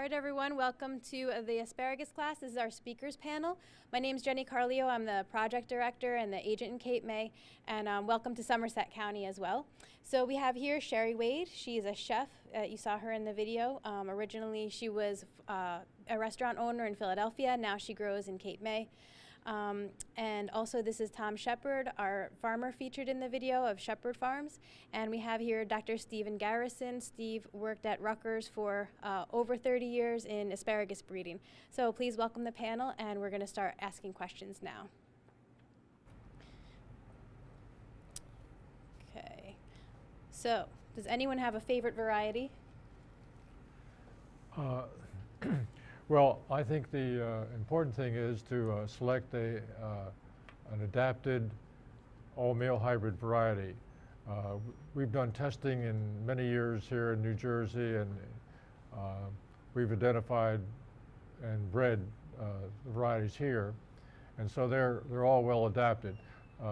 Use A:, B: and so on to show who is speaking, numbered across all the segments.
A: right, everyone, welcome to the Asparagus class. This is our speakers panel. My name is Jenny Carlio. I'm the project director and the agent in Cape May, and welcome to Somerset County as well. So we have here Sherry Wade. She's a chef. You saw her in the video. Originally, she was a restaurant owner in Philadelphia. Now she grows in Cape May. And also this is Tom Shepard, our farmer featured in the video of Shepard Farms. And we have here Dr. Stephen Garrison. Steve worked at Rutgers for over 30 years in asparagus breeding. So please welcome the panel, and we're going to start asking questions now. Okay. So does anyone have a favorite variety?
B: Well, I think the important thing is to select an adapted all-male hybrid variety. We've done testing in many years here in New Jersey, and we've identified and bred the varieties here, and so they're all well adapted.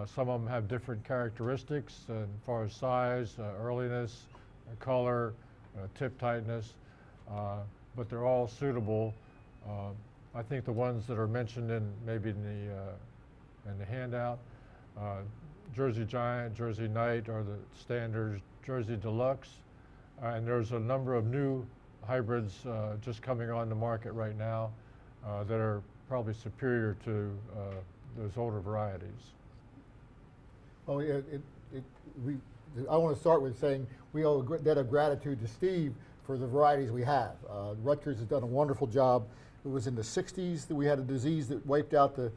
B: Some of them have different characteristics as far as size, earliness, color, tip tightness, but they're all suitable. I think the ones that are mentioned in maybe in the handout, Jersey Giant, Jersey Knight are the standards, Jersey Deluxe, and there's a number of new hybrids just coming on the market right now that are probably superior to those older varieties.
C: Well, I want to start with saying we owe a debt of gratitude to Steve for the varieties we have. Rutgers has done a wonderful job. It was in the 60s that we had a disease that wiped out the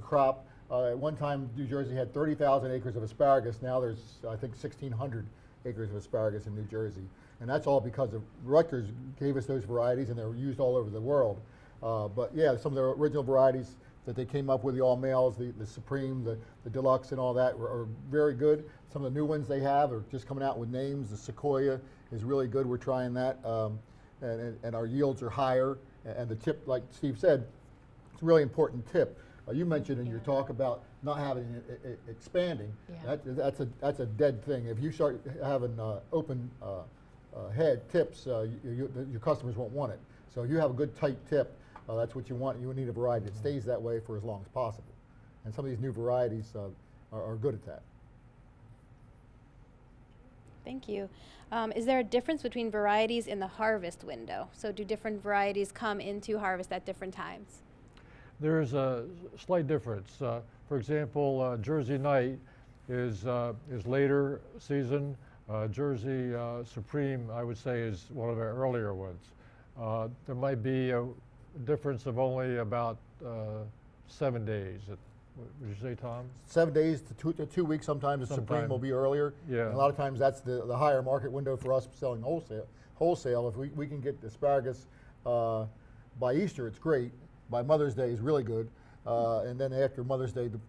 C: crop. At one time, New Jersey had 30,000 acres of asparagus. Now there's, I think, 1,600 acres of asparagus in New Jersey. And that's all because of Rutgers gave us those varieties, and they were used all over the world. But yeah, some of the original varieties that they came up with, the all males, the Supreme, the Deluxe and all that are very good. Some of the new ones they have are just coming out with names. The Sequoia is really good. We're trying that. And our yields are higher. And the tip, like Steve said, it's a really important tip. You mentioned in your talk about not having it expanding. Yeah. That's a dead thing. If you start having open head tips, your customers won't want it. So you have a good tight tip. That's what you want. You need a variety that stays that way for as long as possible. And some of these new varieties are good at that.
A: Thank you. Is there a difference between varieties in the harvest window? So do different varieties come into harvest at different times?
B: There's a slight difference. For example, Jersey Knight is later season. Jersey Supreme, I would say, is one of our earlier ones. There might be a difference of only about 7 days. Would you say, Tom?
C: 7 days to 2 weeks. Sometimes the Supreme will be earlier. Yeah. And a lot of times that's the higher market window for us selling wholesale. If we can get asparagus by Easter, it's great. By Mother's Day is really good. And then after Mother's Day, the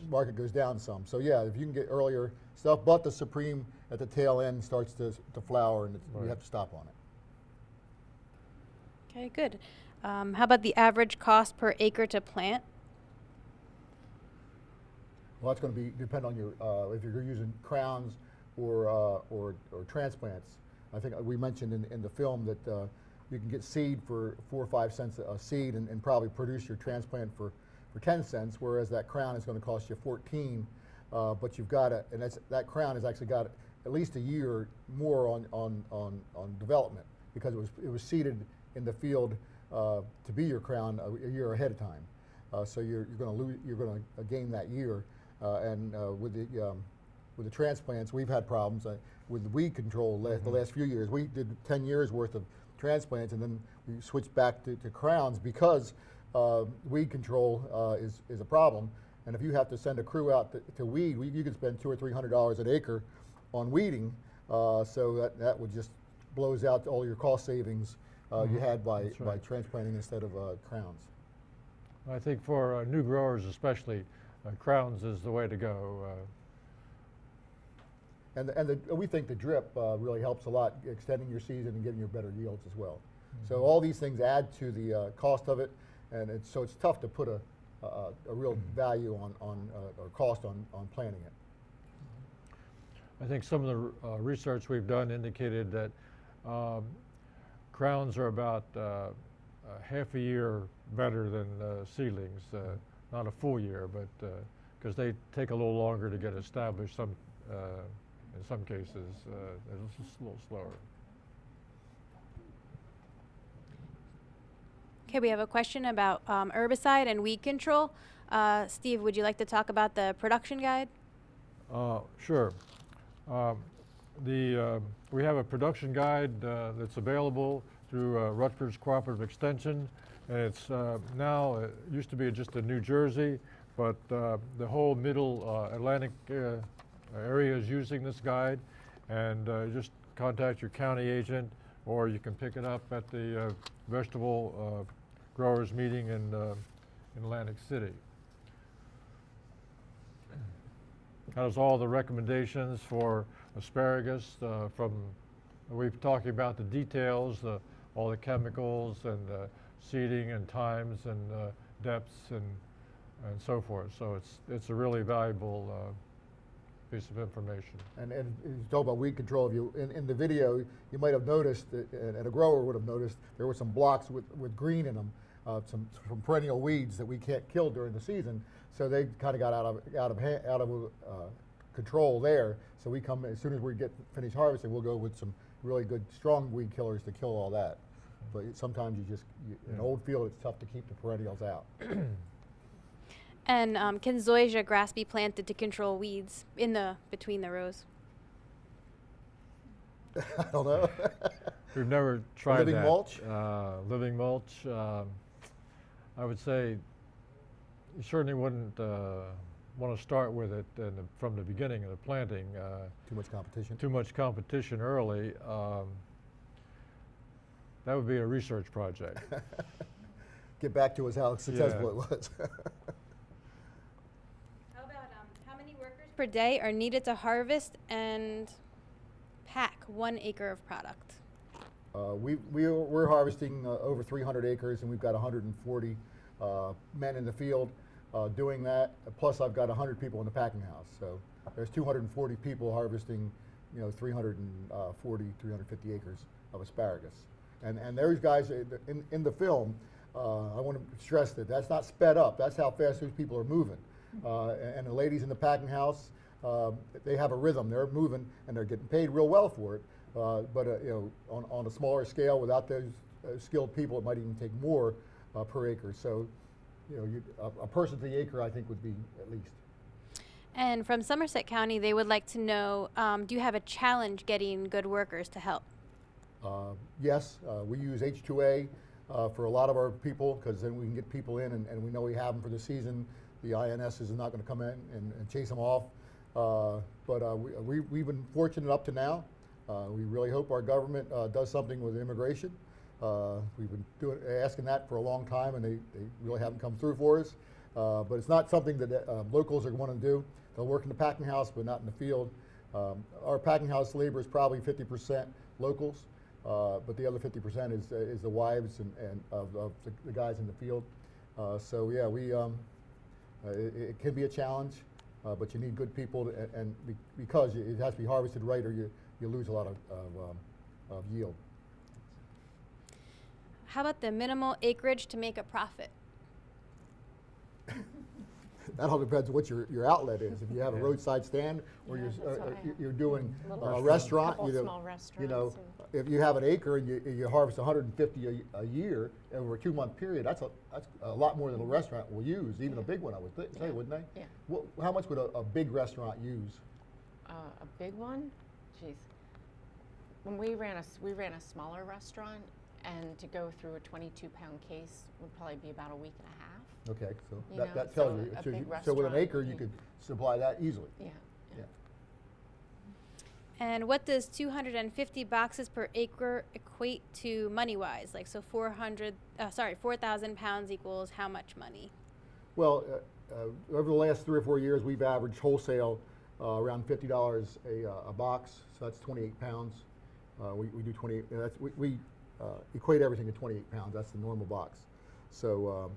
C: market goes down some. So yeah, if you can get earlier stuff, but the Supreme at the tail end starts to flower, and we have to stop on it.
A: Okay, good. How about the average cost per acre to plant?
C: Well, that's going to depend on your if you're using crowns or transplants. I think we mentioned in the film that you can get seed for 4 or 5 cents a seed and probably produce your transplant for 10 cents, whereas that crown is going to cost you 14. But you've got that crown has actually got at least a year more on development because it was seeded in the field to be your crown a year ahead of time. So you're going to gain that year. And with the transplants, we've had problems with the weed control the last few years. We did 10 years worth of transplants, and then we switched back to crowns because weed control is a problem. And if you have to send a crew out to weed, you can spend $200 or $300 an acre on weeding. So that would just blows out all your cost savings you had by transplanting instead of crowns.
B: I think for new growers especially, crowns is the way to go.
C: And we think the drip really helps a lot, extending your season and getting your better yields as well. So all these things add to the cost of it, and so it's tough to put a real value on or cost on planting it.
B: I think some of the research we've done indicated that crowns are about half a year better than seedlings. Not a full year, but because they take a little longer to get established. In some cases, it's a little slower.
A: Okay, we have a question about herbicide and weed control. Steve, would you like to talk about the production guide?
B: Sure. We have a production guide that's available through Rutgers Cooperative Extension. And it's now, it used to be just in New Jersey, but the whole middle Atlantic area is using this guide. And just contact your county agent, or you can pick it up at the vegetable growers meeting in Atlantic City. Has all the recommendations for asparagus we've talking about the details, all the chemicals and seeding and times and depths and so forth. So it's a really valuable piece of information. And
C: you talk about weed control. In the video, you might have noticed, and a grower would have noticed, there were some blocks with green in them, some perennial weeds that we can't kill during the season. So they kind of got out of control there. So we come, as soon as we get finished harvesting, we'll go with some really good strong weed killers to kill all that. But sometimes in an old field, it's tough to keep the perennials out.
A: And can zoysia grass be planted to control weeds between the rows?
C: I don't know.
B: We've never tried
C: living
B: that.
C: Mulch?
B: Living mulch. I would say you certainly wouldn't want to start with it from the beginning of the planting.
C: Too much competition?
B: Too much competition early. That would be a research project.
C: Get back to us how successful it was.
A: How about how many workers per day are needed to harvest and pack 1 acre of product?
C: We're harvesting over 300 acres, and we've got 140 men in the field doing that. Plus, I've got 100 people in the packing house. So there's 240 people harvesting, 340, 350 acres of asparagus. And those guys in the film, I want to stress that that's not sped up. That's how fast those people are moving. And the ladies in the packing house, they have a rhythm. They're moving, and they're getting paid real well for it. But on a smaller scale, without those skilled people, it might even take more per acre. So, a person to the acre, I think, would be at least.
A: And from Somerset County, they would like to know, do you have a challenge getting good workers to help?
C: Yes, we use H2A for a lot of our people, because then we can get people in, and we know we have them for the season. The INS is not going to come in and chase them off. But we've been fortunate up to now. We really hope our government does something with immigration. We've been asking that for a long time, and they really haven't come through for us. But it's not something that locals are going to do. They'll work in the packing house, but not in the field. Our packing house labor is probably 50% locals, but the other 50% is the wives and of the guys in the field. So yeah, it can be a challenge, but you need good people, and because it has to be harvested right, or you lose a lot of yield.
A: How about the minimal acreage to make a profit?
C: That all depends on what your outlet is. If you have a roadside stand, or you're doing a restaurant,
D: small restaurants,
C: if you have an acre and you harvest 150 a year over a 2-month period, that's a lot more than a restaurant will use. Even a big one, I would say, wouldn't they?
D: Yeah.
C: How much would a big restaurant use?
D: A big one? Jeez. When we ran a smaller restaurant, and to go through a 22-pound case would probably be about a week and a half.
C: Okay, so that
D: so
C: tells
D: a
C: you.
D: big
C: So with an
D: restaurant,
C: acre, you could supply that easily.
D: Yeah.
A: And what does 250 boxes per acre equate to money-wise? Like, so 4,000 pounds equals how much money?
C: Well, over the last 3 or 4 years, we've averaged wholesale around $50 a box. So that's 28 pounds. We do 28. We equate everything to 28 pounds. That's the normal box. So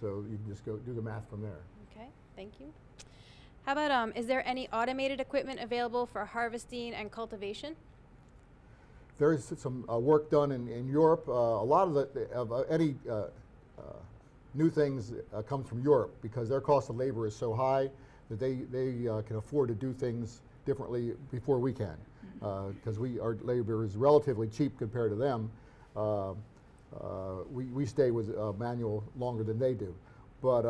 C: you can just go do the math from there.
A: Okay, thank you. How about, is there any automated equipment available for harvesting and cultivation?
C: there's some work done in Europe. A lot of any new things comes from Europe because their cost of labor is so high that they can afford to do things differently before we can, because our labor is relatively cheap compared to them. We stay with manual longer than they do, but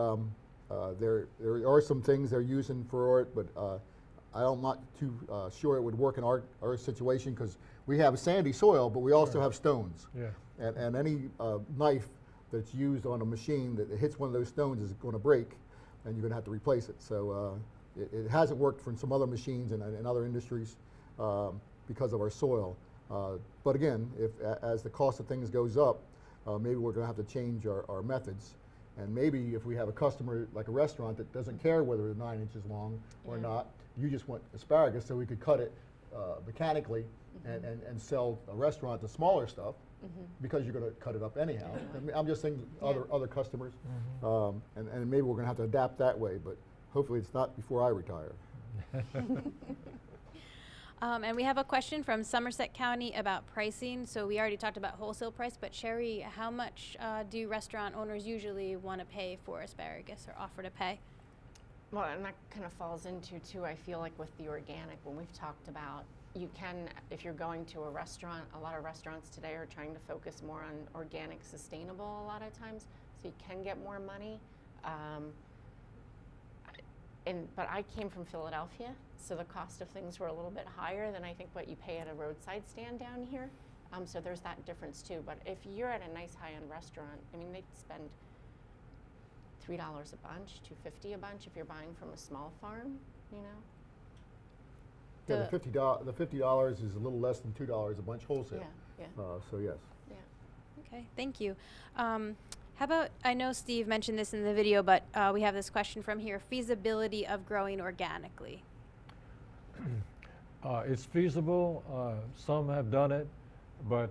C: there are some things they're using for it, but I'm not too sure it would work in our situation because we have sandy soil, but we also have stones.
B: Yeah.
C: And any knife that's used on a machine that hits one of those stones is going to break, and you're going to have to replace it. So it hasn't worked for some other machines and other industries because of our soil. But again, as the cost of things goes up, maybe we're going to have to change our methods. And maybe if we have a customer like a restaurant that doesn't care whether it's 9 inches long or not, you just want asparagus, so we could cut it mechanically and sell a restaurant the smaller stuff because you're going to cut it up anyhow. I mean, I'm just saying other customers, and maybe we're going to have to adapt that way, but hopefully it's not before I retire.
A: And we have a question from Somerset County about pricing. So we already talked about wholesale price, but Sherry, how much do restaurant owners usually want to pay for asparagus or offer to pay?
D: Well, and that kind of falls into too, I feel like with the organic, when we've talked about, you can, if you're going to a restaurant, a lot of restaurants today are trying to focus more on organic, sustainable a lot of times, so you can get more money. But I came from Philadelphia, so the cost of things were a little bit higher than I think what you pay at a roadside stand down here. So there's that difference too. But if you're at a nice high-end restaurant, I mean, they spend $3 a bunch, $2.50 a bunch if you're buying from a small farm, you know.
C: Yeah, the $50 is a little less than $2 a bunch wholesale.
D: Yeah,
C: so yes.
D: yeah.
A: Okay, thank you. How about, I know Steve mentioned this in the video, but we have this question from here, feasibility of growing organically.
B: It's feasible. Some have done it, but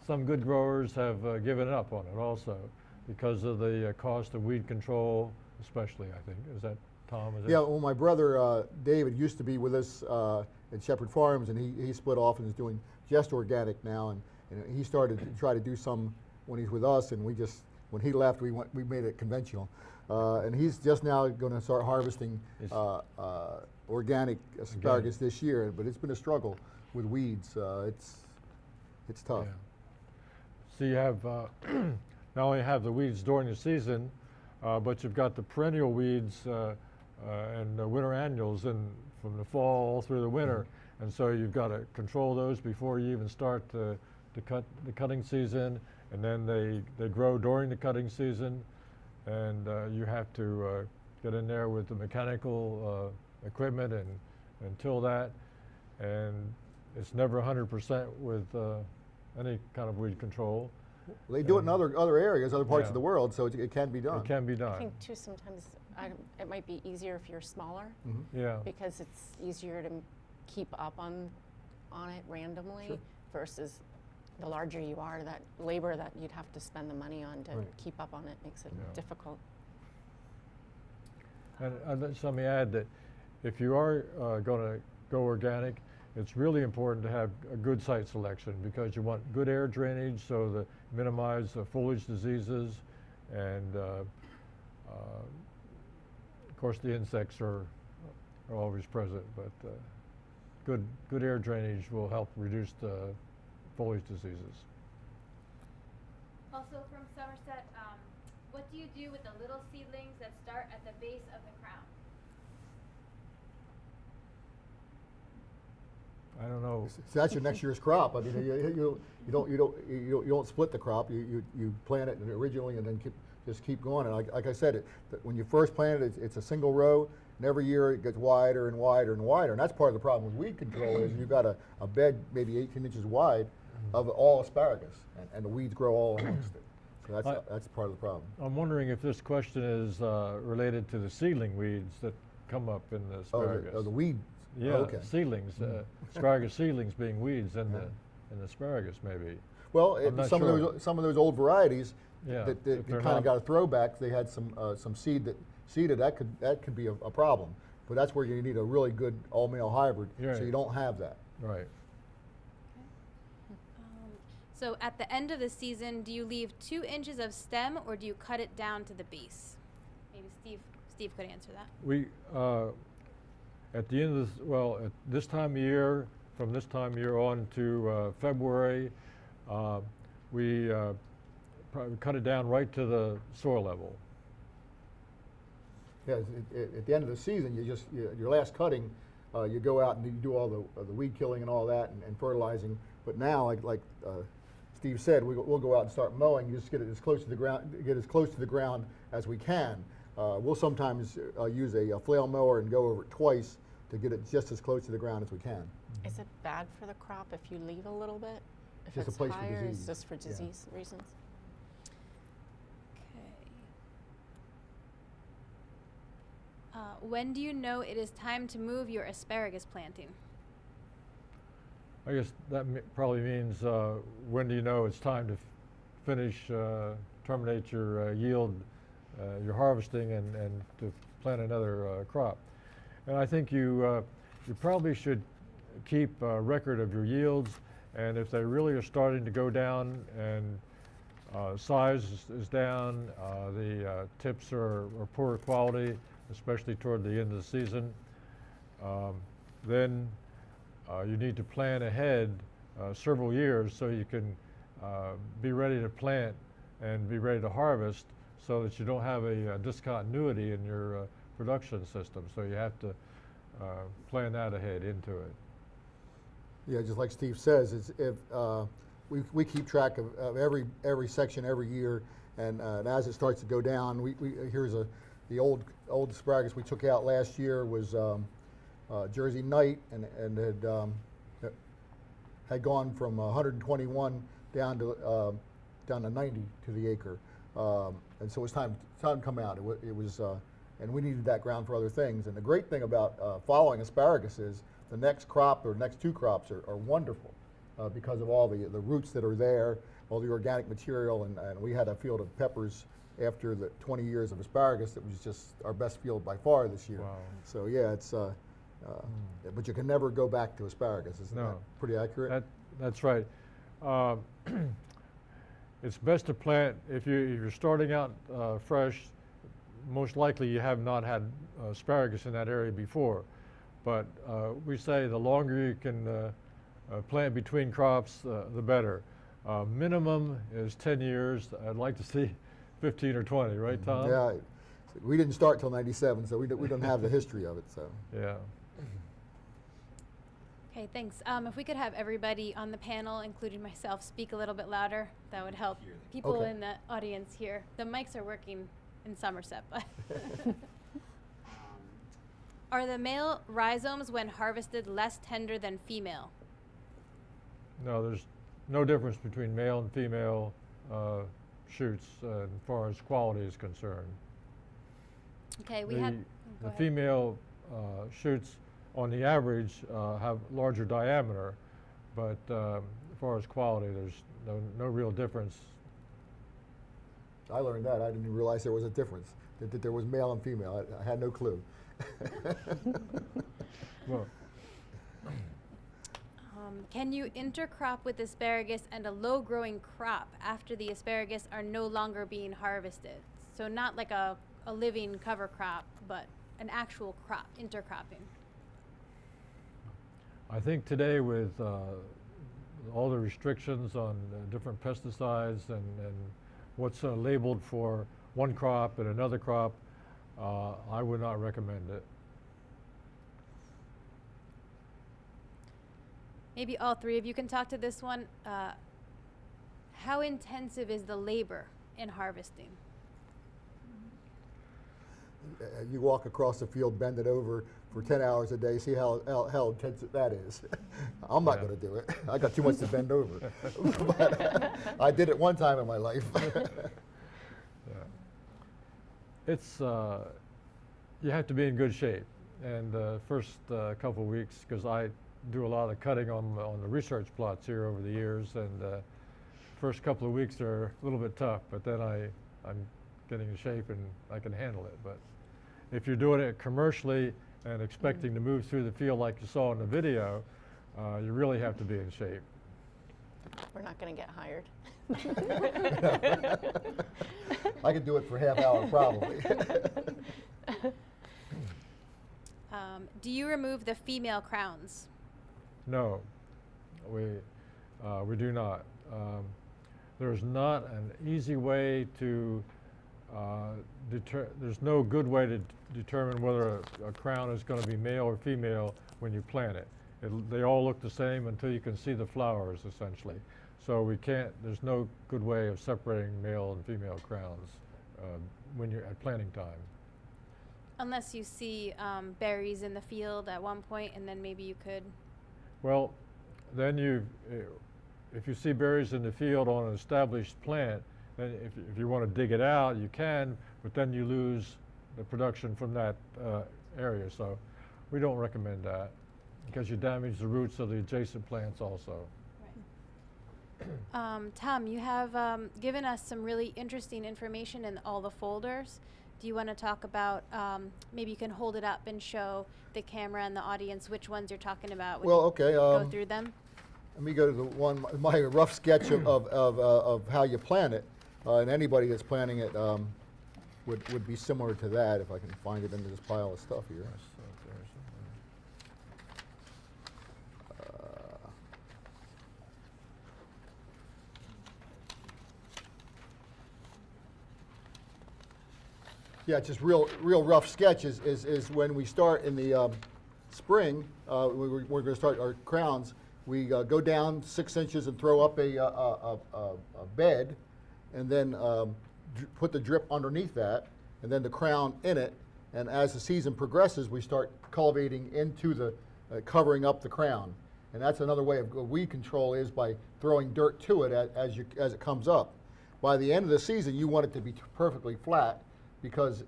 B: some good growers have given up on it also because of the cost of weed control, especially, I think. Is that Tom? Is
C: Yeah, well, my brother David used to be with us at Shepherd Farms, and he split off and is doing just organic now, and he started to try to do some when he's with us, and we just, when he left, we made it conventional. And he's just now going to start harvesting organic asparagus this year, but it's been a struggle with weeds. It's tough.
B: Yeah. So you have, not only have the weeds during the season, but you've got the perennial weeds and the winter annuals from the fall through the winter. And so you've got to control those before you even start the cutting season, and then they grow during the cutting season, and you have to get in there with the mechanical equipment and till that, and it's never 100% with any kind of weed control.
C: They do it in other areas, other parts of the world, so it can be done.
B: It can be done.
D: I think too sometimes it might be easier if you're smaller,
B: Yeah.
D: because it's easier to keep up on it randomly versus the larger you are, that labor that you'd have to spend the money on to keep up on it makes it difficult.
B: And let me add that if you are going to go organic, it's really important to have a good site selection because you want good air drainage so to minimize foliage diseases, and of course the insects are always present, but good air drainage will help reduce the foliage diseases.
A: Also from Somerset, what do you do with the little seedlings that start at the base of the crown?
B: I don't know.
C: So that's your next year's crop. I mean, you don't split the crop. You plant it originally and then just keep going. And like I said, when you first plant it, it's a single row, and every year it gets wider and wider and wider. And that's part of the problem with weed control is you've got a bed maybe 18 inches wide of all asparagus, and the weeds grow all amongst it. So that's part of the problem.
B: I'm wondering if this question is related to the seedling weeds that come up in the asparagus.
C: Oh, the weed.
B: Yeah,
C: okay.
B: Seedlings, asparagus seedlings being weeds in the asparagus maybe.
C: Well, some of those old varieties
B: Yeah,
C: that
B: if they're
C: kind
B: not-
C: of got a throwback. They had some seeded that could be a problem. But that's where you need a really good all male hybrid,
B: Right.
C: so you don't have that.
B: Right.
A: So at the end of the season, do you leave 2 inches of stem or do you cut it down to the base? Maybe Steve could answer that.
B: We, at the end of this, well, at this time of year, from this time of year on to February, we probably cut it down right to the soil level.
C: Yeah, at the end of the season, your last cutting, you go out and you do all the weed killing and all that and fertilizing. But now, like Steve said, we'll go out and start mowing. You just get it as close to the ground, as we can. We'll sometimes use a flail mower and go over it twice to get it just as close to the ground as we can.
D: Is it bad for the crop if you leave a little bit? If
C: Just a
D: it's
C: place for
D: higher,
C: disease.
D: it's just for disease reasons?
A: Okay. When do you know it is time to move your asparagus planting?
B: I guess that probably means when do you know it's time to finish, terminate your yield, your harvesting, and to plant another crop. And I think you probably should keep a record of your yields, and if they really are starting to go down and size is down, the tips are poorer quality, especially toward the end of the season, then you need to plan ahead several years so you can be ready to plant and be ready to harvest, so that you don't have a discontinuity in your production system. So you have to plan that ahead into it.
C: Yeah, just like Steve says, we keep track of every section every year, and as it starts to go down, here's the old asparagus we took out last year was Jersey Night, and had gone from 121 down to 90 to the acre, and so it was time to come out. It was, and we needed that ground for other things. And the great thing about following asparagus is the next crop or next 2 crops are wonderful because of all the roots that are there, all the organic material, and we had a field of peppers after the 20 years of asparagus that was just our best field by far this year.
B: Wow.
C: So yeah, it's but you can never go back to asparagus. Isn't that pretty accurate?
B: That's right. It's best to plant if you're starting out fresh. Most likely you have not had asparagus in that area before, but we say the longer you can plant between crops, the better. Minimum is 10 years. I'd like to see 15 or 20, right, Tom?
C: Yeah, we didn't start till '97, so we don't have the history of it. So
B: yeah.
A: Okay, thanks. If we could have everybody on the panel, including myself, speak a little bit louder, that would help people in the audience here. The mics are working in Somerset, but are the male rhizomes, when harvested, less tender than female?
B: No, there's no difference between male and female shoots as far as quality is concerned.
A: Okay,
B: the female shoots, on the average, have larger diameter, but as far as quality, there's no real difference.
C: I learned that. I didn't realize there was a difference, that there was male and female. I had no clue.
B: Well,
A: can you intercrop with asparagus and a low-growing crop after the asparagus are no longer being harvested? So not like a living cover crop, but an actual crop, intercropping.
B: I think today with all the restrictions on different pesticides and what's labeled for one crop and another crop, I would not recommend it.
A: Maybe all 3 of you can talk to this one. How intensive is the labor in harvesting?
C: You walk across the field, bend it over for 10 hours a day, see how intense that is. I'm not going to do it. I got too much to bend over. But I did it one time in my life.
B: It's, you have to be in good shape. And the first couple of weeks, because I do a lot of cutting on the research plots here over the years, and first couple of weeks are a little bit tough, but then I'm getting in shape and I can handle it. But if you're doing it commercially and expecting to move through the field like you saw in the video, you really have to be in shape.
D: We're not going to get hired.
C: I could do it for half hour probably.
A: Do you remove the female crowns?
B: No, we do not. There's not an easy way to there's no good way to determine whether a crown is going to be male or female when you plant it. They all look the same until you can see the flowers, essentially. So we can't, there's no good way of separating male and female crowns when you're at planting time.
A: Unless you see berries in the field at one point, and then maybe you could.
B: Well, then if you see berries in the field on an established plant, then if you want to dig it out, you can, but then you lose the production from that area. So we don't recommend that because you damage the roots of the adjacent plants also.
A: Right. Tom, you have given us some really interesting information in all the folders. Do you want to talk about, maybe you can hold it up and show the camera and the audience which ones you're talking about when
C: Well,
A: you
C: okay.
A: go through them?
C: Let me go to the one, my rough sketch of how you plant it. And anybody that's planting it would be similar to that if I can find it in this pile of stuff here. Yeah, just real rough sketch is when we start in the spring, we're going to start our crowns. We go down 6 inches and throw up a bed, and then put the drip underneath that, and then the crown in it. And as the season progresses, we start cultivating into the, covering up the crown. And that's another way of weed control is by throwing dirt to it as it comes up. By the end of the season, you want it to be perfectly flat, because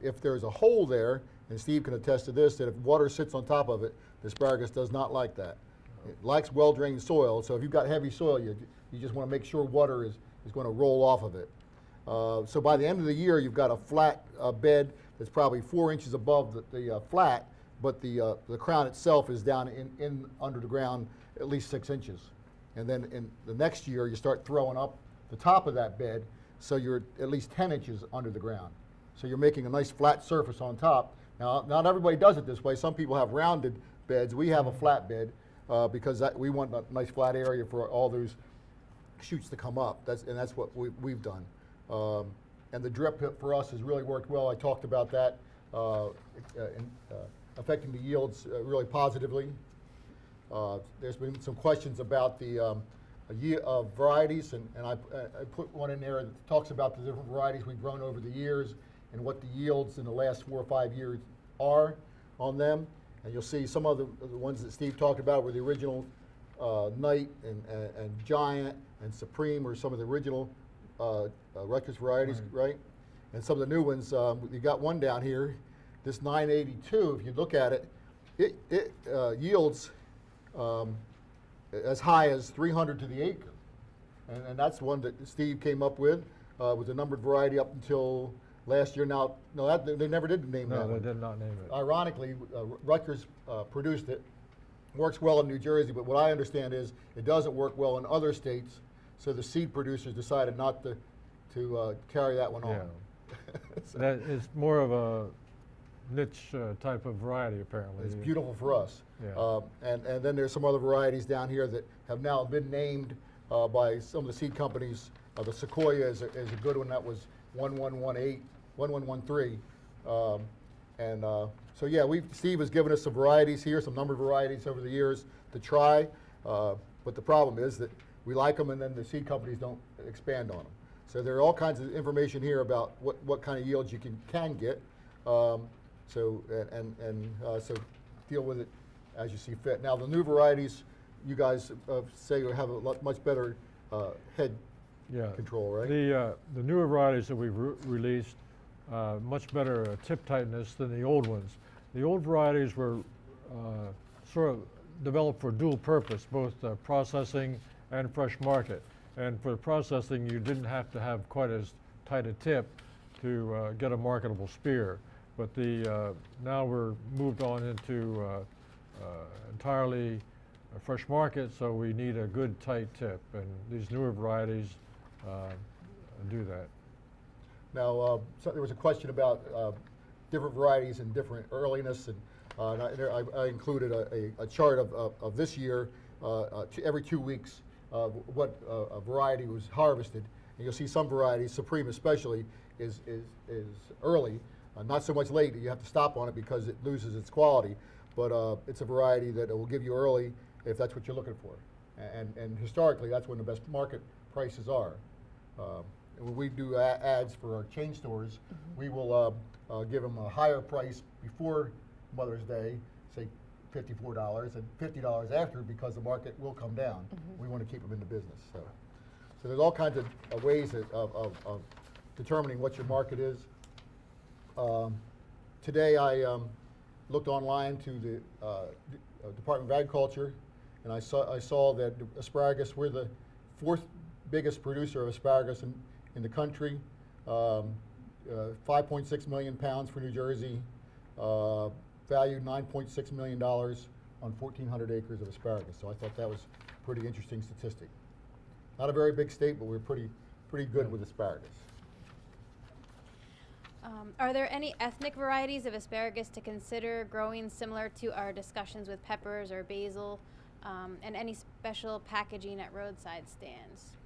C: if there's a hole there, and Steve can attest to this, that if water sits on top of it, the asparagus does not like that. It likes well-drained soil, so if you've got heavy soil, you just want to make sure water is going to roll off of it. So by the end of the year, you've got a flat bed that's probably 4 inches above the flat, but the crown itself is down in under the ground at least 6 inches. And then in the next year, you start throwing up the top of that bed, so you're at least 10 inches under the ground. So you're making a nice flat surface on top. Now, not everybody does it this way. Some people have rounded beds. We have a flat bed because we want a nice flat area for all those shoots to come up. And that's what we've done. And the drip for us has really worked well. I talked about that affecting the yields really positively. There's been some questions about the varieties, and I put one in there that talks about the different varieties we've grown over the years and what the yields in the last 4 or 5 years are on them. And you'll see some of the ones that Steve talked about were the original Knight and Giant and Supreme, or some of the original Rutgers varieties, right? And some of the new ones, you got one down here, this 982, if you look at it, it yields as high as 300 to the acre. And that's one that Steve came up with a numbered variety up until last year. Now, no, they never did name that.
B: No, they
C: one.
B: did not name it.
C: Ironically, Rutgers produced it. Works well in New Jersey, but what I understand is it doesn't work well in other states, so the seed producers decided not to carry that one on.
B: Yeah. So that is more of a niche type of variety, apparently.
C: It's beautiful for us.
B: Yeah.
C: And then there's some other varieties down here that have now been named by some of the seed companies. The Sequoia is a good one. That was 1118, 1113. So yeah, Steve has given us some varieties here, some numbered varieties over the years to try. But the problem is that we like them, and then the seed companies don't expand on them. So there are all kinds of information here about what kind of yields you can get. So deal with it as you see fit. Now the new varieties, you guys say you have a much better head control, right?
B: The newer varieties that we've released, much better tip tightness than the old ones. The old varieties were sort of developed for dual purpose, both processing and fresh market. And for processing, you didn't have to have quite as tight a tip to get a marketable spear. But now we're moved on into entirely fresh market, so we need a good tight tip, and these newer varieties do that.
C: Now, so there was a question about different varieties and different earliness, and I included a chart of this year, every 2 weeks, what a variety was harvested. And you'll see some varieties, Supreme especially, is early, not so much late that you have to stop on it because it loses its quality, but it's a variety that will give you early if that's what you're looking for. And historically, that's when the best market prices are. When we do ads for our chain stores, we will give them a higher price before Mother's Day, say $54, and $50 after, because the market will come down. We want to keep them in the business. So there's all kinds of ways of determining what your market is. Today I looked online to the Department of Agriculture, and I saw that asparagus, we're the 4th biggest producer of asparagus in the country. 5.6 million pounds for New Jersey, valued $9.6 million on 1,400 acres of asparagus. So I thought that was a pretty interesting statistic. Not a very big state, but we're pretty good with asparagus.
A: Are there any ethnic varieties of asparagus to consider growing similar to our discussions with peppers or basil, and any special packaging at roadside stands?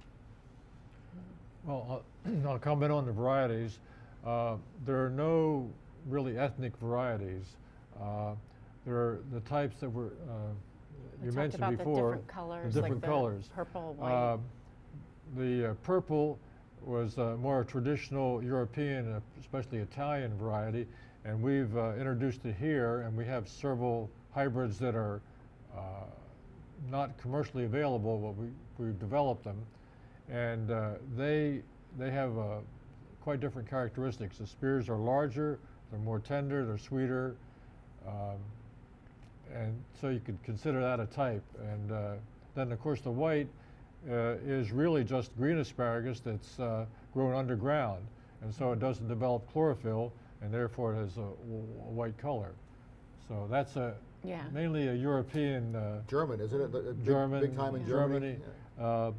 B: Well, I'll comment on the varieties. There are no really ethnic varieties. There are the types that were you mentioned
D: about
B: before.
D: The different colors,
B: the different
D: like
B: colors.
D: The purple, white.
B: The purple was more a traditional European, especially Italian variety, and we've introduced it here, and we have several hybrids that are not commercially available, but we've developed them, and they have quite different characteristics. The spears are larger, they're more tender, they're sweeter, and so you could consider that a type. And then of course the white is really just green asparagus that's grown underground, and so it doesn't develop chlorophyll, and therefore it has a white color. So that's mainly a European.
C: German, isn't it?
B: German,
C: big time in Germany.
B: Yeah.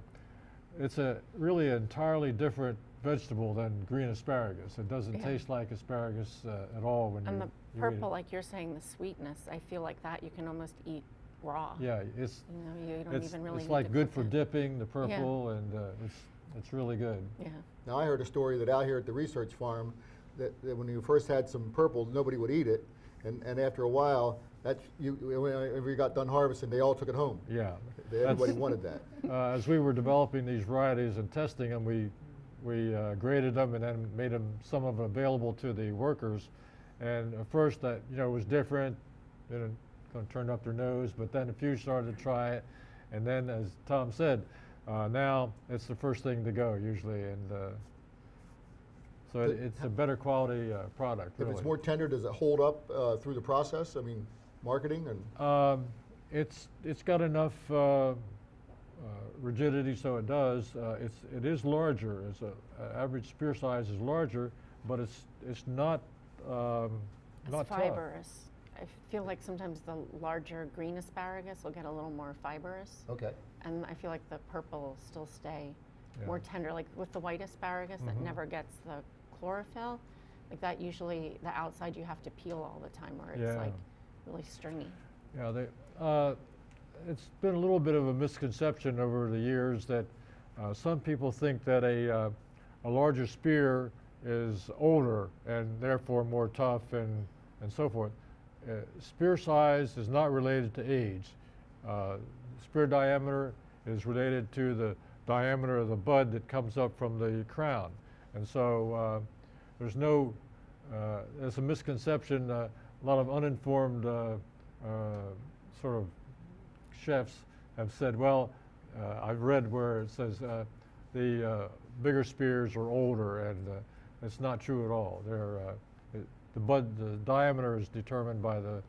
B: It's a really entirely different vegetable than green asparagus. It doesn't taste like asparagus at all when
D: and
B: you
D: the
B: eat
D: purple,
B: it.
D: like you're saying, the sweetness, I feel like that you can almost eat raw.
B: Yeah, it's
D: you don't even really
B: it's
D: need
B: like
D: to
B: good
D: cook
B: for
D: it.
B: dipping, the purple, and it's really good.
D: Yeah.
C: Now I heard a story that out here at the research farm that when you first had some purple, nobody would eat it, and after a while, whenever you got done harvesting, they all took it home.
B: Yeah.
C: Everybody wanted that.
B: As we were developing these varieties and testing them, we graded them and then made them, some of them available to the workers. And at first that was different, didn't turn up their nose, but then a few started to try it, and then as Tom said, now it's the first thing to go usually, and so it's a better quality product.
C: If
B: really.
C: it's more tender, does it hold up through the process? I mean, marketing and.
B: It's got enough rigidity, so it does. It is larger. It's average spear size is larger, but it's not not tough.
D: Fibrous. I feel like sometimes the larger green asparagus will get a little more fibrous.
C: Okay.
D: And I feel like the purple will still stay more tender. Like with the white asparagus that never gets the chlorophyll, like that usually the outside you have to peel all the time, or it's like really stringy.
B: Yeah, it's been a little bit of a misconception over the years that some people think that a larger spear is older and therefore more tough and so forth. Spear size is not related to age. Spear diameter is related to the diameter of the bud that comes up from the crown. And so there's a misconception. A lot of uninformed sort of chefs have said, well, I've read where it says the bigger spears are older, and it's not true at all. The diameter is determined by the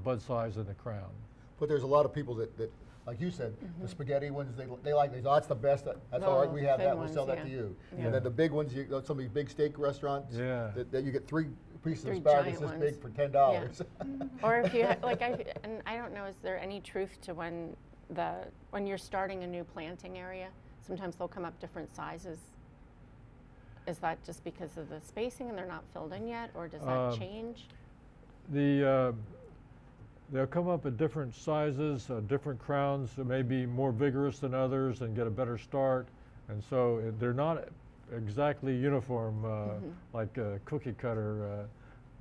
B: bud size and the crown.
C: But there's a lot of people that like you said, the spaghetti ones, they like these. Oh, that's the best. That's all right. We have that. We'll sell that to you.
D: Yeah.
C: And then the big ones, some of these big steak restaurants, that you get 3 pieces of
D: Three
C: asparagus this
D: giant
C: big
D: ones.
C: for $10.
D: Or if you and I don't know, is there any truth to when when you're starting a new planting area, sometimes they'll come up different sizes. Is that just because of the spacing and they're not filled in yet, or does that change?
B: They'll come up at different sizes, different crowns that may be more vigorous than others and get a better start. And so they're not exactly uniform like a cookie cutter.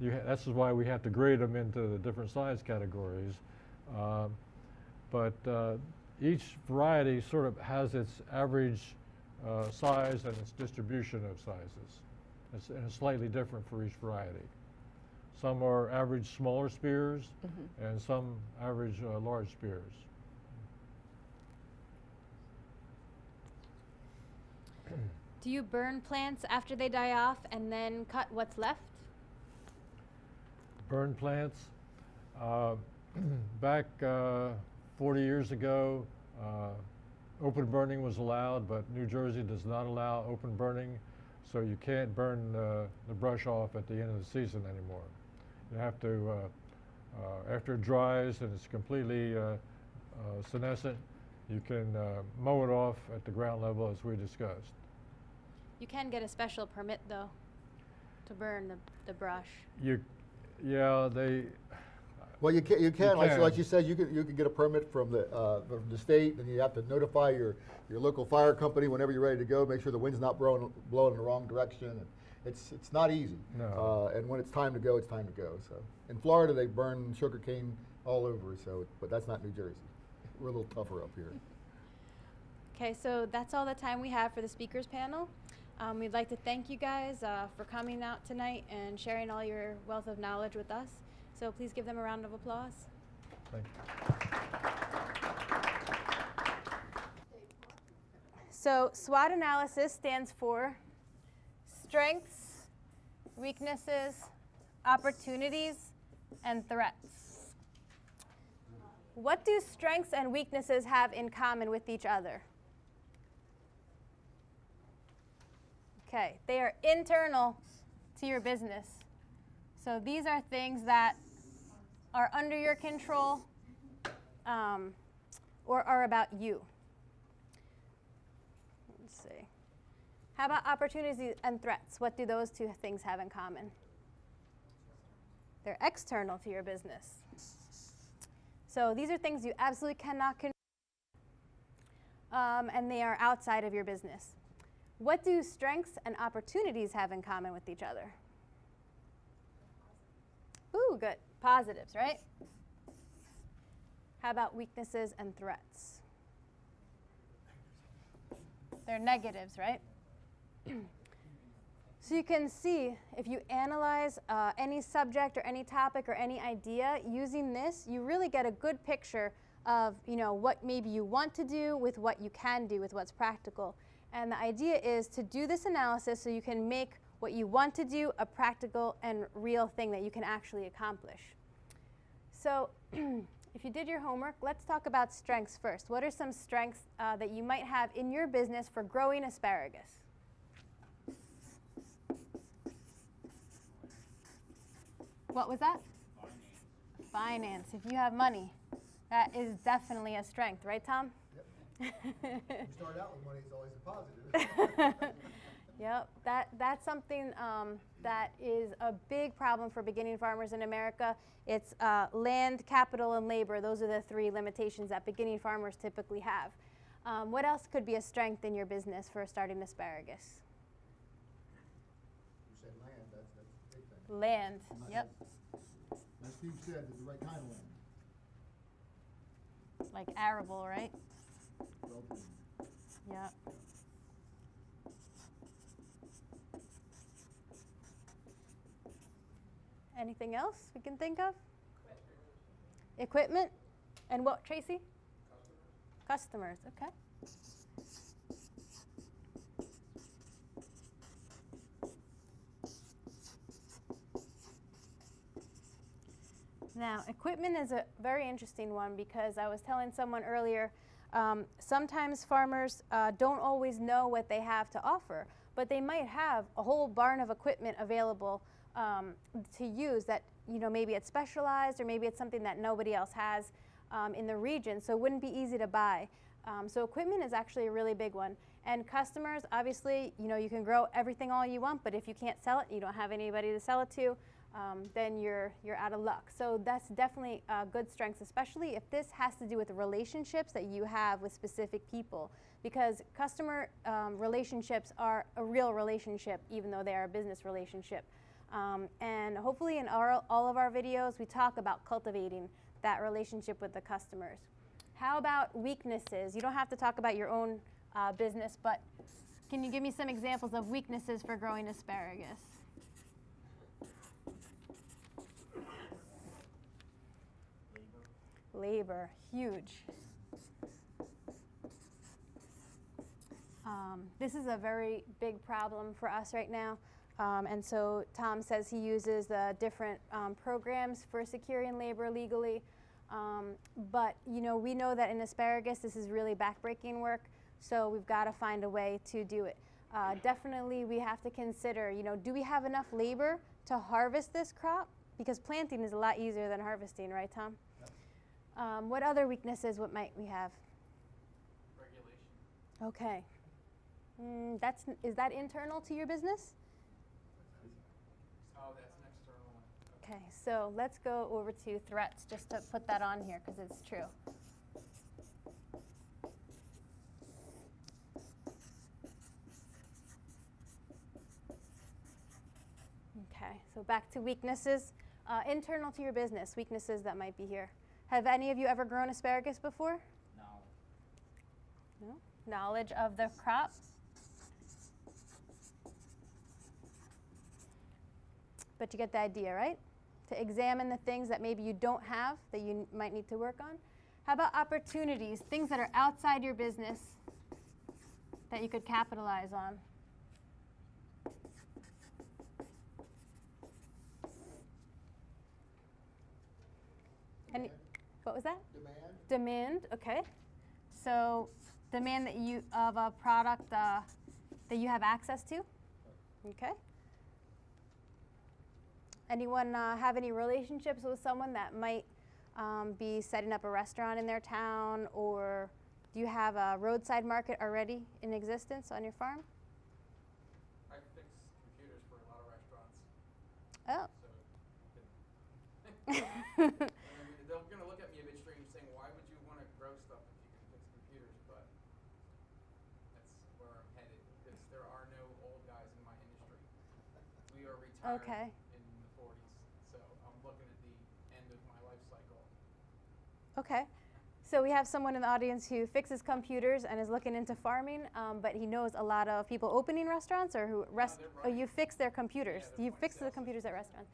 B: That's why we have to grade them into the different size categories. But each variety sort of has its average size and its distribution of sizes. And it's slightly different for each variety. Some are average smaller spears, and some average large spears.
A: Do you burn plants after they die off and then cut what's left?
B: Burn plants? Back 40 years ago, open burning was allowed, but New Jersey does not allow open burning, so you can't burn the brush off at the end of the season anymore. You have to, after it dries and it's completely senescent, you can mow it off at the ground level as we discussed.
A: You can get a special permit though to burn the brush.
B: Yeah, they.
C: Well, you can. Like you said, you can get a permit from the state, and you have to notify your local fire company whenever you're ready to go. Make sure the wind's not blowing in the wrong direction. And it's not easy.
B: No.
C: And when it's time to go, it's time to go. So in Florida, they burn sugarcane all over. So, but that's not New Jersey. We're a little tougher up here.
A: Okay, so that's all the time we have for the speakers panel. We'd like to thank you guys for coming out tonight and sharing all your wealth of knowledge with us. So please give them a round of applause.
B: Thank you.
A: So SWOT analysis stands for strengths, weaknesses, opportunities, and threats. What do strengths and weaknesses have in common with each other? Okay, they are internal to your business. So these are things that are under your control or are about you. Let's see. How about opportunities and threats? What do those two things have in common? They're external to your business. So these are things you absolutely cannot control, and they are outside of your business. What do strengths and opportunities have in common with each other? Ooh, good. Positives, right? How about weaknesses and threats? They're negatives, right? So you can see, if you analyze any subject or any topic or any idea using this, you really get a good picture of what maybe you want to do with what you can do with what's practical. And the idea is to do this analysis so you can make what you want to do a practical and real thing that you can actually accomplish. So if you did your homework, let's talk about strengths first. What are some strengths that you might have in your business for growing asparagus? What was that? Finance. If you have money, that is definitely a strength, right, Tom?
C: Yep. You start out with money, it's always a positive.
A: Yep, that's something that is a big problem for beginning farmers in America. It's land, capital, and labor. Those are the three limitations that beginning farmers typically have. What else could be a strength in your business for starting asparagus?
C: You said land, that's a big thing.
A: Land, yep.
C: As Steve said, it's the right kind of land.
A: Like arable, right?
C: Well drained.
A: Yep. Anything else we can think of? Equipment. And what, Tracy? Customers, okay. Now, equipment is a very interesting one because I was telling someone earlier, sometimes farmers don't always know what they have to offer, but they might have a whole barn of equipment available to use that, maybe it's specialized or maybe it's something that nobody else has. in the region, so it wouldn't be easy to buy. So equipment is actually a really big one. And customers, obviously, you know, you can grow everything all you want, but if you can't sell it, you don't have anybody to sell it to, then you're out of luck. So that's definitely good strengths, especially if this has to do with the relationships that you have with specific people, because customer relationships are a real relationship, even though they are a business relationship. And hopefully in all of our videos, we talk about cultivating that relationship with the customers. How about weaknesses? You don't have to talk about your own business, but can you give me some examples of weaknesses for growing asparagus? Labor, huge. This is a very big problem for us right now. And so Tom says he uses different programs for securing labor legally. But you know, we know that in asparagus, this is really backbreaking work. So we've got to find a way to do it. Definitely, we have to consider, you know, do we have enough labor to harvest this crop? Because planting is a lot easier than harvesting, right, Tom? Yep. What other weaknesses, what might we have? Regulation. Okay. Is that internal to your business?
E: Oh, that's an external one.
A: Okay, so let's go over to threats, just to put that on here, because it's true. Okay, so back to weaknesses. Internal to your business, weaknesses that might be here. Have any of you ever grown asparagus before? No. No? Knowledge of the crop? But you get the idea, right? To examine the things that maybe you don't have that you might need to work on. How about opportunities, things that are outside your business that you could capitalize on? What was that?
C: Demand.
A: Demand, okay. So demand of a product that you have access to, okay. Anyone have any relationships with someone that might be setting up a restaurant in their town, or do you have a roadside market already in existence on your farm?
E: I fix computers for a lot of restaurants.
A: Oh.
E: So they're going to look at me a bit strange saying, why would you want to grow stuff if you can fix computers? But that's where I'm headed, because there are no old guys in my industry. We are retired.
A: Okay.
E: In the 40s, so I'm looking at the end of my life cycle.
A: Okay. So we have someone in the audience who fixes computers and is looking into farming, but he knows a lot of people opening restaurants, or who you fix their computers.
E: Yeah,
A: you fix the computers at restaurants.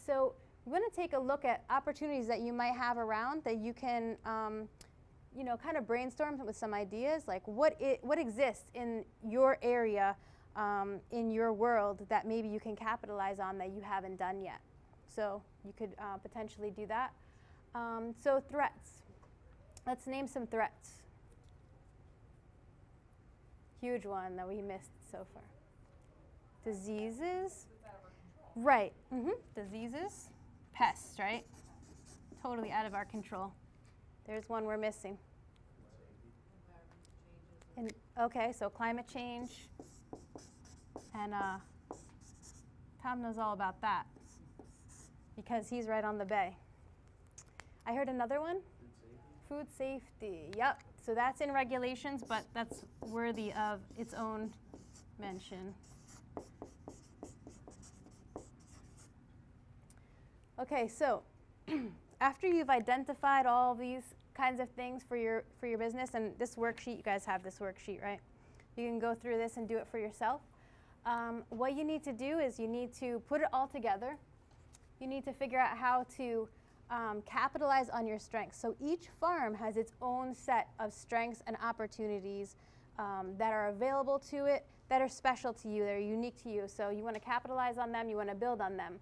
A: So we want to take a look at opportunities that you might have around that you can, you know, kind of brainstorm with some ideas, like what exists in your area, in your world, that maybe you can capitalize on that you haven't done yet. So you could potentially do that. So threats. Let's name some threats. Huge one that we missed so far. Diseases. Right. Diseases. Pests, right? Totally out of our control. There's one we're missing. Okay, so climate change. And Tom knows all about that because he's right on the bay. I heard another one. Food safety. Yep. So that's in regulations, but that's worthy of its own mention. Okay, so after you've identified all these kinds of things for your business, and this worksheet, you guys have this worksheet, right? You can go through this and do it for yourself. What you need to do is you need to put it all together. You need to figure out how to capitalize on your strengths. So each farm has its own set of strengths and opportunities that are available to it, that are special to you, that are unique to you. So you want to capitalize on them, you want to build on them.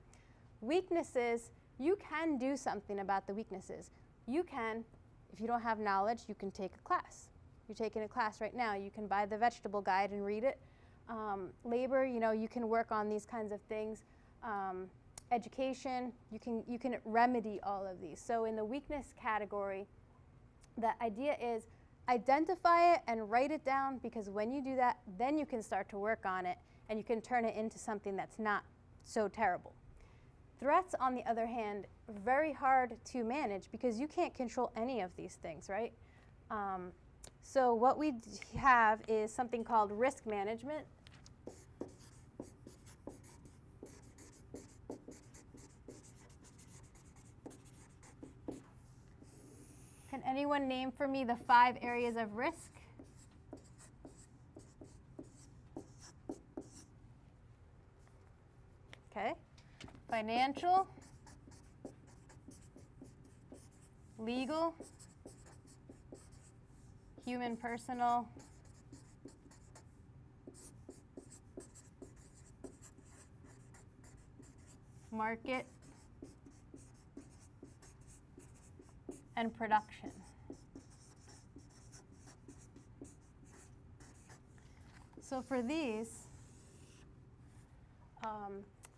A: Weaknesses, you can do something about the weaknesses. You can, if you don't have knowledge, you can take a class. You're taking a class right now. You can buy the vegetable guide and read it. Labor, you know, you can work on these kinds of things. education. You can remedy all of these. So in the weakness category, the idea is identify it and write it down, because when you do that, then you can start to work on it and you can turn it into something that's not so terrible. Threats, on the other hand, very hard to manage because you can't control any of these things, right? So what we have is something called risk management. Can anyone name for me the 5 areas of risk? Okay. Financial, legal, human personal, market, and production. So for these,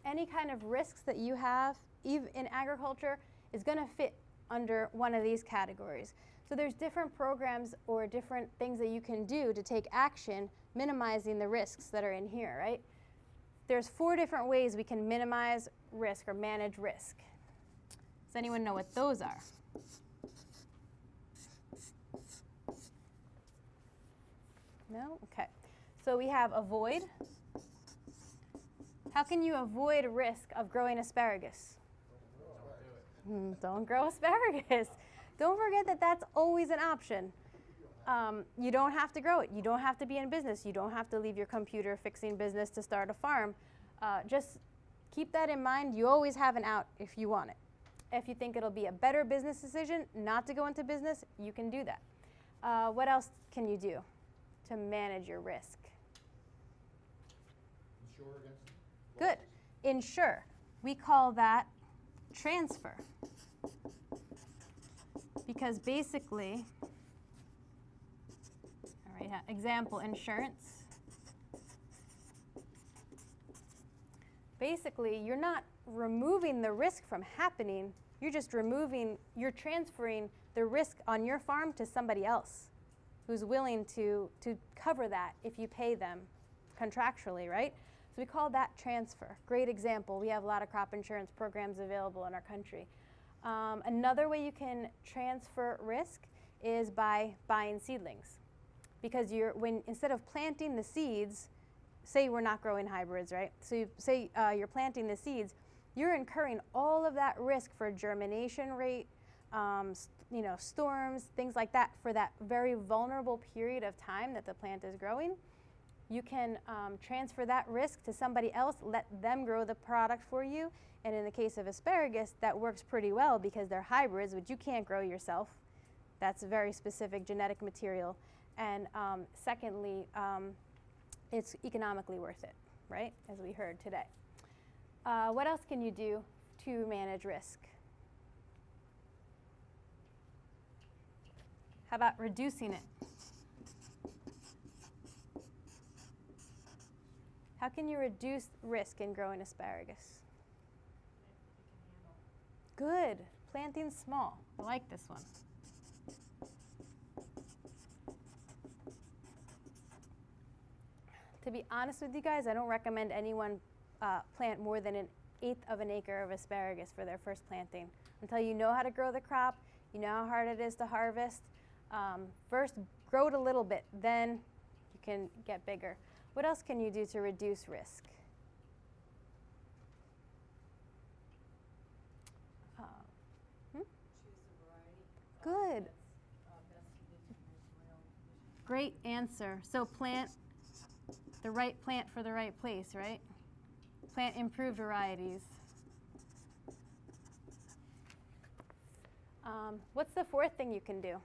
A: any kind of risks that you have, even in agriculture, is going to fit under one of these categories. So there's different programs or different things that you can do to take action, minimizing the risks that are in here, right? There's 4 different ways we can minimize risk or manage risk. Does anyone know what those are? No? Okay. So we have avoid. How can you avoid risk of growing asparagus? Don't grow asparagus. Don't forget that that's always an option. You don't have to grow it. You don't have to be in business. You don't have to leave your computer fixing business to start a farm. Just keep that in mind. You always have an out if you want it. If you think it'll be a better business decision not to go into business, you can do that. What else can you do to manage your risk?
C: Insure against
A: Good. Insure. We call that transfer. Because basically, all right, example, insurance. Basically, you're not removing the risk from happening. You're just you're transferring the risk on your farm to somebody else who's willing to cover that if you pay them contractually, right? So we call that transfer. Great example. We have a lot of crop insurance programs available in our country. Another way you can transfer risk is by buying seedlings. Because instead of planting the seeds, say we're not growing hybrids, right? So say you're planting the seeds, you're incurring all of that risk for germination rate, storms, things like that for that very vulnerable period of time that the plant is growing. You can transfer that risk to somebody else, let them grow the product for you. And in the case of asparagus, that works pretty well because they're hybrids, which you can't grow yourself. That's a very specific genetic material. And secondly, it's economically worth it, right, as we heard today. What else can you do to manage risk? How about reducing it? How can you reduce risk in growing asparagus? Good. Planting small. I like this one. To be honest with you guys, I don't recommend anyone plant more than 1/8 of an acre of asparagus for their first planting. Until you know how to grow the crop, you know how hard it is to harvest. First, grow it a little bit, then you can get bigger. What else can you do to reduce risk? Good. Great answer. So plant the right plant for the right place, right? Plant improved varieties. What's the 4th thing you can do?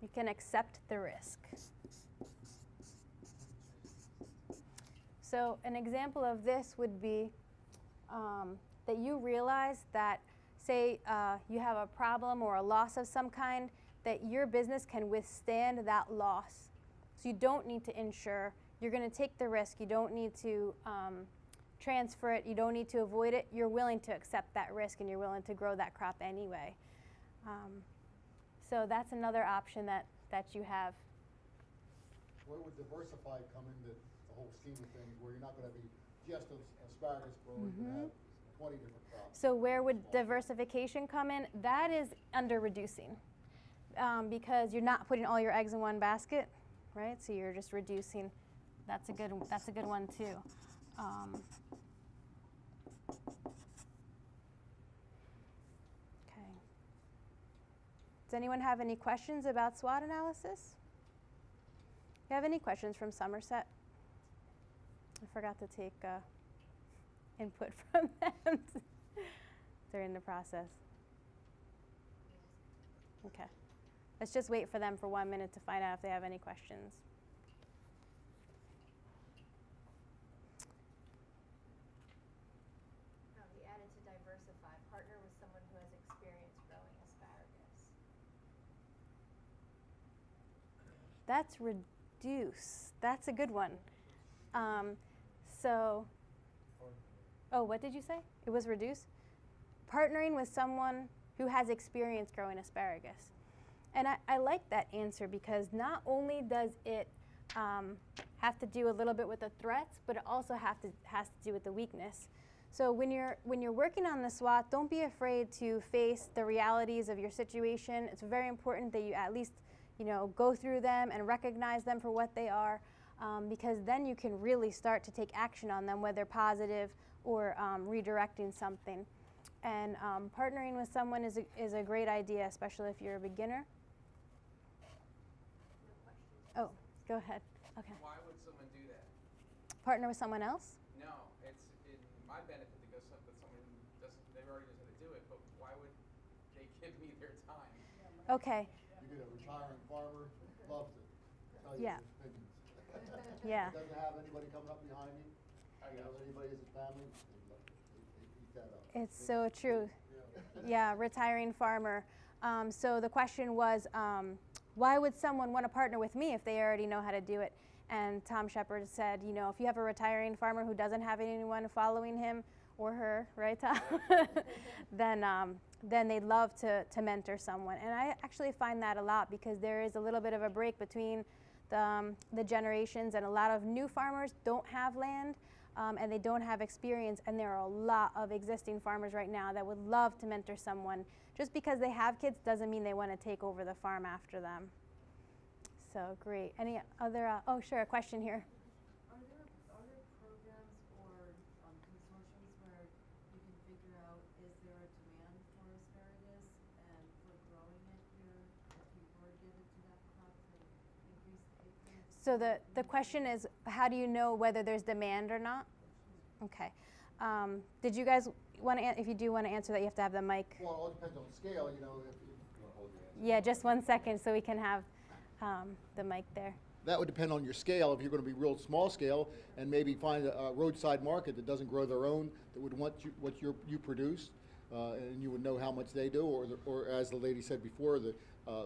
A: You can accept the risk. So an example of this would be that you realize that, say you have a problem or a loss of some kind, that your business can withstand that loss. So you don't need to insure. You're going to take the risk. You don't need to transfer it. You don't need to avoid it. You're willing to accept that risk, and you're willing to grow that crop anyway. So that's another option that you have.
C: Where would diversified come into the whole scheme of things, where you're not going to be just an asparagus grower, you're going to have 20 different crops?
A: So where would diversification come in? That is under reducing, because you're not putting all your eggs in one basket, right? So you're just reducing. That's a good one too. Okay. Does anyone have any questions about SWOT analysis? You have any questions from Somerset? I forgot to take input from them during the process. Okay. Let's just wait for them for 1 minute to find out if they have any questions.
F: We added to diversify, partner with someone who has experience growing asparagus.
A: That's reduce. That's a good one. So, oh, what did you say? It was reduce? Partnering with someone who has experience growing asparagus. And I like that answer, because not only does it have to do a little bit with the threats, but it also has to do with the weakness. So when you're working on the SWOT, don't be afraid to face the realities of your situation. It's very important that you at least go through them and recognize them for what they are, because then you can really start to take action on them, whether positive or redirecting something. And partnering with someone is a great idea, especially if you're a beginner. Oh, go ahead. Okay.
E: Why would someone do that?
A: Partner with someone else?
E: No, it's in my benefit to go with someone who doesn't, they already knows how to do it, but why would they give me their time?
A: Okay.
C: You get a retiring farmer, loves it. Tell you
A: Yeah.
C: his opinions.
A: Yeah.
C: Doesn't have anybody coming up behind him. Anybody as his family, they eat that up.
A: It's so true. Yeah, retiring farmer. So the question was, why would someone want to partner with me if they already know how to do it? And Tom Shepard said, if you have a retiring farmer who doesn't have anyone following him or her, right, Tom? then they'd love to mentor someone. And I actually find that a lot, because there is a little bit of a break between the generations, and a lot of new farmers don't have land, and they don't have experience, and there are a lot of existing farmers right now that would love to mentor someone. Just because they have kids doesn't mean they want to take over the farm after them. So great. Any other, oh sure, a question here.
G: Are there programs or consortiums where you can figure out, is there a demand for asparagus, and for growing it here, if you were given to that crop to increase the acreage?
A: So the question is, how do you know whether there's demand or not? Okay. Did you guys want to, if you do want to answer that, you have to have the mic.
C: Well, it all depends on the scale, if you
A: Yeah, just 1 second so we can have the mic there.
C: that would depend on your scale. If you're going to be real small scale and maybe find a roadside market that doesn't grow their own, that would want what you produce, and you would know how much they do, or as the lady said before, the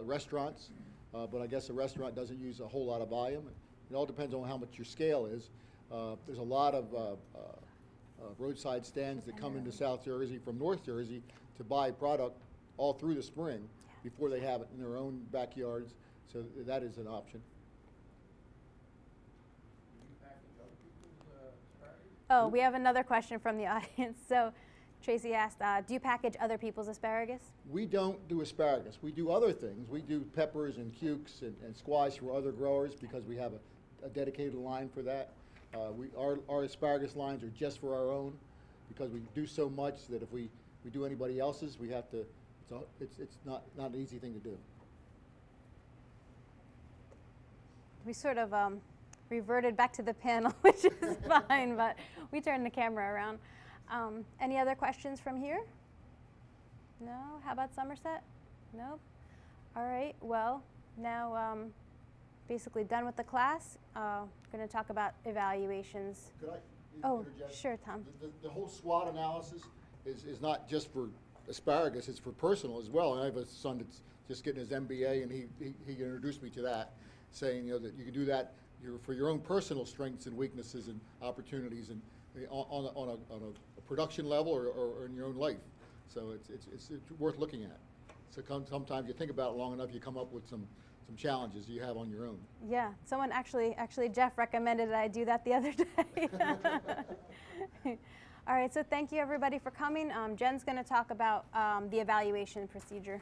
C: restaurants. But I guess a restaurant doesn't use a whole lot of volume. It all depends on how much your scale is. There's a lot of roadside stands that come into South Jersey from North Jersey to buy product all through the spring before they have it in their own backyards. So that is an option.
A: Oh, we have another question from the audience. So Tracy asked, do you package other people's asparagus?
C: We don't do asparagus. We do other things. We do peppers and cukes and squash for other growers, because we have a dedicated line for that. Our asparagus lines are just for our own, because we do so much that if we do anybody else's, we have to. It's not an easy thing to do.
A: We sort of reverted back to the panel, which is fine, but we turned the camera around. Any other questions from here? No? How about Somerset? Nope. All right, well, now basically done with the class. Going to talk about evaluations.
C: Could I interject?
A: Sure, Tom.
C: The whole SWOT analysis is not just for asparagus, it's for personal as well. And I have a son that's just getting his MBA, and he introduced me to that, saying that you can do that. for your own personal strengths and weaknesses and opportunities, and on a production level or in your own life. So it's worth looking at. So sometimes you think about it long enough, you come up with some challenges you have on your own.
A: Yeah, someone actually Jeff recommended that I do that the other day. All right, so thank you everybody for coming. Jen's going to talk about the evaluation procedure.